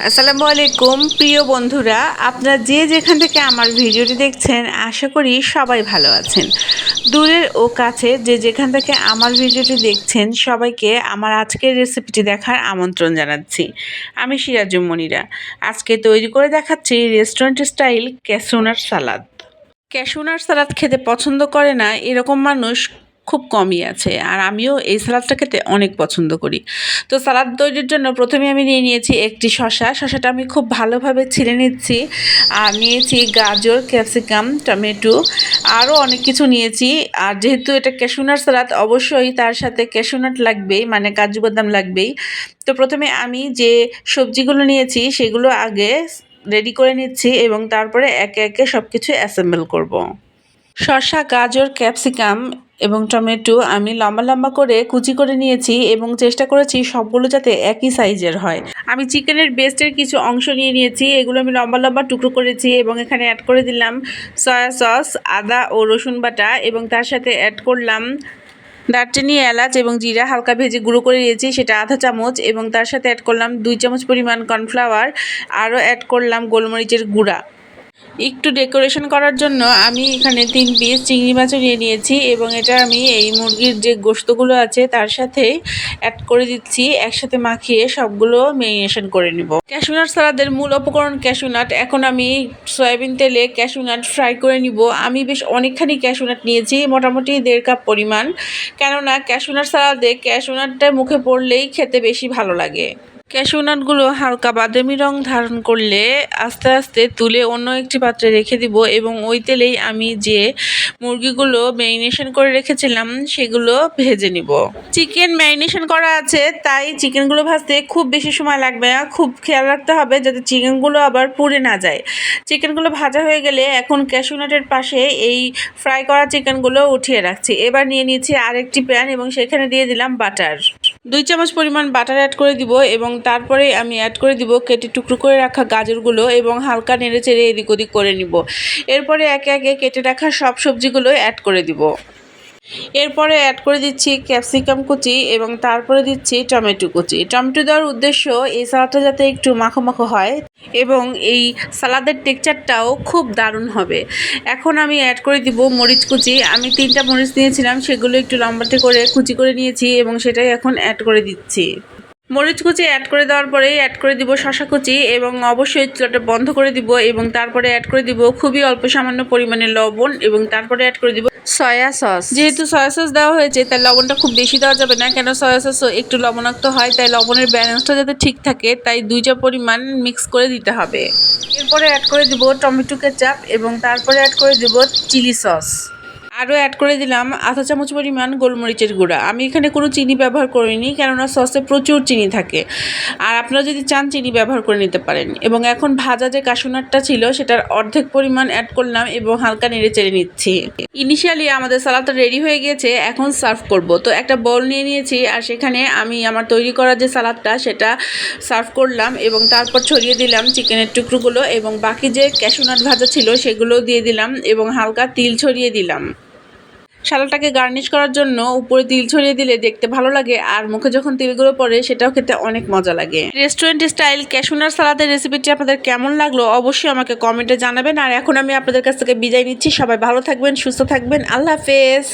আসসালামু আলাইকুম প্রিয় বন্ধুরা, আপনারা যে যেখান থেকে আমার ভিডিওটি দেখছেন আশা করি সবাই ভালো আছেন। দূরের ও কাছে যে যেখান থেকে আমার ভিডিওটি দেখছেন সবাইকে আমার আজকের রেসিপিটি দেখার আমন্ত্রণ জানাচ্ছি। আমি সিরাজুম মনিরা। আজকে তৈরি করে দেখাচ্ছি রেস্টুরেন্ট স্টাইল ক্যাশিউ সালাদ। ক্যাশিউ সালাদ খেতে পছন্দ করে না এরকম মানুষ খুব কমই আছে, আর আমিও এই সালাদটা খেতে অনেক পছন্দ করি। তো সালাদ তৈরির জন্য প্রথমে আমি নিয়ে নিয়েছি একটি শসাটা আমি খুব ভালোভাবে ছিলে নিচ্ছি। আর নিয়েছি গাজর, ক্যাপসিকাম, টমেটো, আরও অনেক কিছু নিয়েছি। আর যেহেতু এটা ক্যাশিউ সালাদ, অবশ্যই তার সাথে ক্যাশিউ লাগবেই, মানে কাজু বাদাম লাগবেই। তো প্রথমে আমি যে সবজিগুলো নিয়েছি সেগুলো আগে রেডি করে নিচ্ছি এবং তারপরে একে একে সব কিছু অ্যাসেম্বল করব। শসা, গাজর, ক্যাপসিকাম এবং টমেটো আমি লম্বা লম্বা করে কুচি করে নিয়েছি এবং চেষ্টা করেছি সবগুলো যাতে একই সাইজের হয়। আমি চিকেনের বেস্টের কিছু অংশ নিয়ে নিয়েছি, এগুলো আমি লম্বা লম্বা টুকরো করেছি এবং এখানে অ্যাড করে দিলাম সয়া সস, আদা ও রসুন বাটা এবং তার সাথে অ্যাড করলাম দারচিনি, এলাচ এবং জিরা হালকা ভেজে গুঁড়ো করে নিয়েছি, সেটা আধা চামচ, এবং তার সাথে অ্যাড করলাম 2 চামচ পরিমাণ কর্নফ্লাওয়ার, আরও অ্যাড করলাম গোলমরিচের গুঁড়া। একটু ডেকোরেশন করার জন্য আমি এখানে 3 পিস চিংড়ি মাছও নিয়ে নিয়েছি এবং এটা আমি এই মুরগির যে গোশতগুলো আছে তার সাথে অ্যাড করে দিচ্ছি, একসাথে মাখিয়ে সবগুলো ম্যারিনেশন করে নিব। ক্যাশিউ সালাদের মূল উপকরণ ক্যাশিউ। এখন আমি সয়াবিন তেলে ক্যাশিউ ফ্রাই করে নিব। আমি বেশ অনেকখানি ক্যাশিউ নিয়েছি, মোটামুটি 1.5 কাপ পরিমাণ, কেননা ক্যাশিউ সালাদে ক্যাশিউ মুখে পড়লেই খেতে বেশি ভালো লাগে। ক্যাশিউ নাটগুলো হালকা বাদামি রং ধারণ করলে আস্তে আস্তে তুলে অন্য একটি পাত্রে রেখে দিব এবং ওই তেলেই আমি যে মুরগিগুলো ম্যারিনেশন করে রেখেছিলাম সেগুলো ভেজে নিব। চিকেন ম্যারিনেশন করা আছে তাই চিকেনগুলো ভাজতে খুব বেশি সময় লাগবে না, খুব খেয়াল রাখতে হবে যাতে চিকেনগুলো আবার পুড়ে না যায়। চিকেনগুলো ভাজা হয়ে গেলে এখন ক্যাশিউ নাটের পাশে এই ফ্রাই করা চিকেনগুলো উঠিয়ে রাখছি। এবার নিয়ে নিচ্ছি আরেকটি প্যান এবং সেখানে দিয়ে দিলাম বাটার। 2 চামচ পরিমাণ বাটার অ্যাড করে দিব এবং তারপরে আমি অ্যাড করে দিব কেটে টুকরো করে রাখা গাজরগুলো এবং হালকা নেড়ে চেড়ে এদিক ওদিক করে নিব। এরপরে একে একে কেটে রাখা সব সবজিগুলো অ্যাড করে দিব। এরপরে অ্যাড করে দিচ্ছি ক্যাপসিকাম কুচি এবং তারপরে দিচ্ছি টমেটো কুচি। টমেটো দেওয়ার উদ্দেশ্য এই সালাদটা যাতে একটু মাখো মাখো হয় এবং এই সালাদের টেক্সচারটাও খুব দারুণ হবে। এখন আমি অ্যাড করে দিব মরিচ কুচি। আমি 3টা মরিচ নিয়েছিলাম, সেগুলো একটু লম্বাটে করে কুচি করে নিয়েছি এবং সেটাই এখন অ্যাড করে দিচ্ছি। মরিচ কুচি অ্যাড করে দেওয়ার পরেই অ্যাড করে দিব শসা কুচি এবং অবশ্যই চুলাটা বন্ধ করে দিব এবং তারপরে অ্যাড করে দিব খুবই অল্প সামান্য পরিমাণে লবণ এবং তারপরে অ্যাড করে দিব সয়া সস। যেহেতু সয়া সস দেওয়া হয়েছে তাই লবণটা খুব বেশি দেওয়া যাবে না, কেন সয়া সসও একটু লবণাক্ত হয়, তাই লবণের ব্যালেন্সটা যাতে ঠিক থাকে তাই 2 চা পরিমাণ মিক্স করে দিতে হবে। এরপরে অ্যাড করে দিব টমেটো কেচাপ এবং তারপরে অ্যাড করে দিব চিলি সস। আরও অ্যাড করে দিলাম আধা চামচ পরিমাণ গোলমরিচের গুঁড়া। আমি এখানে কোনো চিনি ব্যবহার করিনি, কেননা সসে প্রচুর চিনি থাকে, আর আপনারা যদি চান চিনি ব্যবহার করে নিতে পারেন। এবং এখন ভাজা যে ক্যাশিউ নাটটা ছিল সেটার অর্ধেক পরিমাণ অ্যাড করলাম এবং হালকা নেড়ে চেড়ে নিচ্ছি। ইনিশিয়ালি আমাদের সালাদটা রেডি হয়ে গিয়েছে, এখন সার্ভ করব। তো একটা বোল নিয়ে নিয়েছি আর সেখানে আমি আমার তৈরি করা যে সালাদটা সেটা সার্ভ করলাম এবং তারপর ছড়িয়ে দিলাম চিকেনের টুকরোগুলো এবং বাকি যে ক্যাশিউ নাট ভাজা ছিল সেগুলোও দিয়ে দিলাম এবং হালকা তিল ছড়িয়ে দিলাম। সালাদটাকে গার্নিশ করার জন্য উপরে তিল ছড়িয়ে দিলে দেখতে ভালো লাগে আর মুখে যখন তিলগুলো পড়ে সেটাও খেতে অনেক মজা লাগে। রেস্টুরেন্ট স্টাইল ক্যাশিউ সালাদের রেসিপিটি আপনাদের কেমন লাগলো অবশ্যই আমাকে কমেন্টে জানাবেন। আর এখন আমি আপনাদের কাছ থেকে বিদায় নিচ্ছি। সবাই ভালো থাকবেন, সুস্থ থাকবেন। আল্লাহ হাফেজ।